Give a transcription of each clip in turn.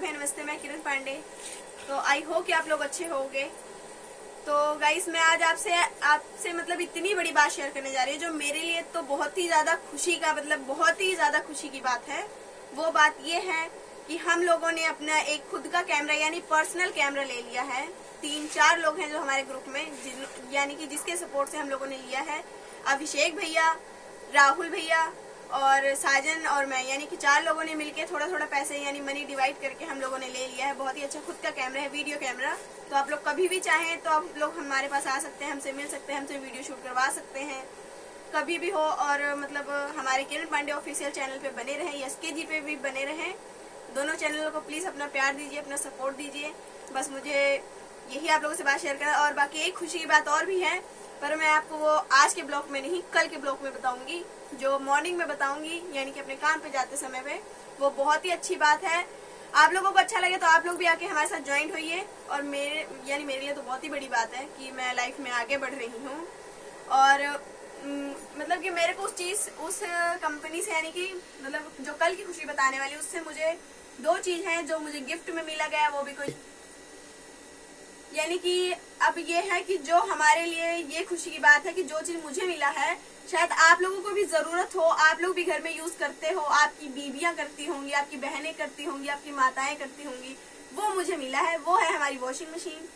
आदाब है, नमस्ते। मैं किरण पांडे। तो आई होप कि आप लोग अच्छे होंगे। तो गाइस, मैं आज आपसे मतलब इतनी बड़ी बात शेयर करने जा रही हूँ जो मेरे लिए तो बहुत ही ज्यादा खुशी का बहुत ही ज्यादा खुशी की बात है। वो बात ये है कि हम लोगों ने अपना एक खुद का कैमरा यानी पर्सनल कैमरा ले लिया है। 3-4 लोग हैं जो हमारे ग्रुप में यानी कि जिसके सपोर्ट से हम लोगों ने लिया है। अभिषेक भैया, राहुल भैया और साजन और मैं, यानी कि 4 लोगों ने मिलके थोड़ा थोड़ा पैसे यानी मनी डिवाइड करके हम लोगों ने ले लिया है। बहुत ही अच्छा खुद का कैमरा है, वीडियो कैमरा। तो आप लोग कभी भी चाहें तो आप लोग हमारे पास आ सकते हैं, हमसे मिल सकते हैं, हमसे वीडियो शूट करवा सकते हैं कभी भी हो। और मतलब हमारे किरण पांडे ऑफिशियल चैनल पे बने रहें, SKG पे भी बने रहें। दोनों चैनलों को प्लीज अपना प्यार दीजिए, अपना सपोर्ट दीजिए। बस मुझे यही आप लोगों से बात शेयर करना। और बाकी एक खुशी की बात और भी है, पर मैं आपको वो आज के ब्लॉग में नहीं, कल के ब्लॉग में बताऊंगी, जो मॉर्निंग में बताऊंगी, यानी कि अपने काम पे जाते समय पे। वो बहुत ही अच्छी बात है। आप लोगों को अच्छा लगे तो आप लोग भी आके हमारे साथ ज्वाइन होइए। और मेरे लिए तो बहुत ही बड़ी बात है कि मैं लाइफ में आगे बढ़ रही हूँ। और मतलब कि मेरे को उस कंपनी से, यानी कि मतलब जो कल की खुशी बताने वाली, उससे मुझे 2 चीज हैं जो मुझे गिफ्ट में मिला गया। वो भी कोई, यानी कि अब ये है कि जो हमारे लिए ये खुशी की बात है कि जो चीज मुझे मिला है शायद आप लोगों को भी जरूरत हो, आप लोग भी घर में यूज करते हो, आपकी बीबियां करती होंगी, आपकी बहनें करती होंगी, आपकी माताएं करती होंगी। वो मुझे मिला है। वो है हमारी वॉशिंग मशीन,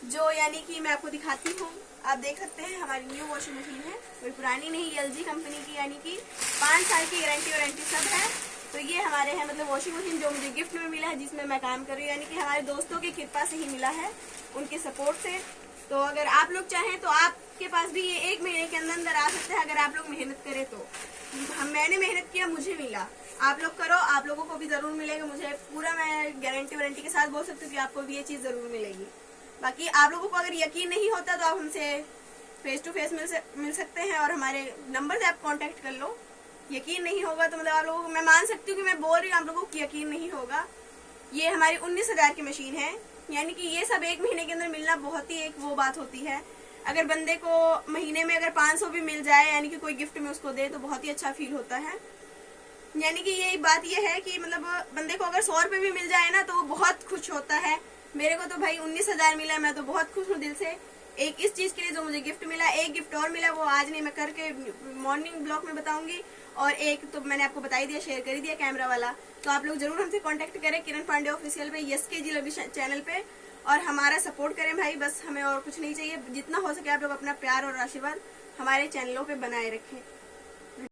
जो यानी कि मैं आपको दिखाती हूँ। आप देख सकते हैं हमारी न्यू वॉशिंग मशीन है, कोई पुरानी नहीं, LG कंपनी की, यानी कि 5 साल की गारंटी सब है। तो ये हमारे है मतलब वॉशिंग मशीन जो मुझे गिफ्ट में मिला है, जिसमें मैं काम कर रही हूँ, यानी कि हमारे दोस्तों की कृपा से ही मिला है, उनके सपोर्ट से। तो अगर आप लोग चाहें तो आपके पास भी ये 1 महीने के अंदर आ सकते हैं, अगर आप लोग मेहनत करें तो। मैंने मेहनत किया, मुझे मिला। आप लोग करो, आप लोगों को भी जरूर मिलेगा। मुझे पूरा, मैं गारंटी के साथ बोल सकती हूँ कि आपको भी ये चीज जरूर मिलेगी। बाकी आप लोगों को अगर यकीन नहीं होता तो आप हमसे फेस टू फेस मिल सकते हैं और हमारे नंबर से आप कांटेक्ट कर लो। यकीन नहीं होगा तो मतलब आप लोगों को मैं मान सकती हूँ कि मैं बोल रही हूँ, आप लोगों को यकीन नहीं होगा। ये हमारी 19,000 की मशीन है, यानी कि ये सब 1 महीने के अंदर मिलना बहुत ही एक वो बात होती है। अगर बंदे को महीने में अगर 500 भी मिल जाए, यानी कि कोई गिफ्ट में उसको दे, तो बहुत ही अच्छा फील होता है। यानी कि ये बात ये है कि मतलब बंदे को अगर 100 रुपए भी मिल जाए ना तो वो बहुत खुश होता है। मेरे को तो भाई 19,000 मिला, मैं तो बहुत खुश हूँ दिल से। एक इस चीज के लिए जो मुझे गिफ्ट मिला, एक गिफ्ट और मिला, वो आज नहीं, मैं करके मॉर्निंग ब्लॉग में बताऊंगी। और एक तो मैंने आपको बता ही दिया, शेयर कर ही दिया, कैमरा वाला। तो आप लोग जरूर हमसे कांटेक्ट करें किरण पांडे ऑफिशियल पे, SKG चैनल पे, और हमारा सपोर्ट करें भाई। बस हमें और कुछ नहीं चाहिए। जितना हो सके आप लोग अपना प्यार और आशीर्वाद हमारे चैनलों पे बनाए रखें।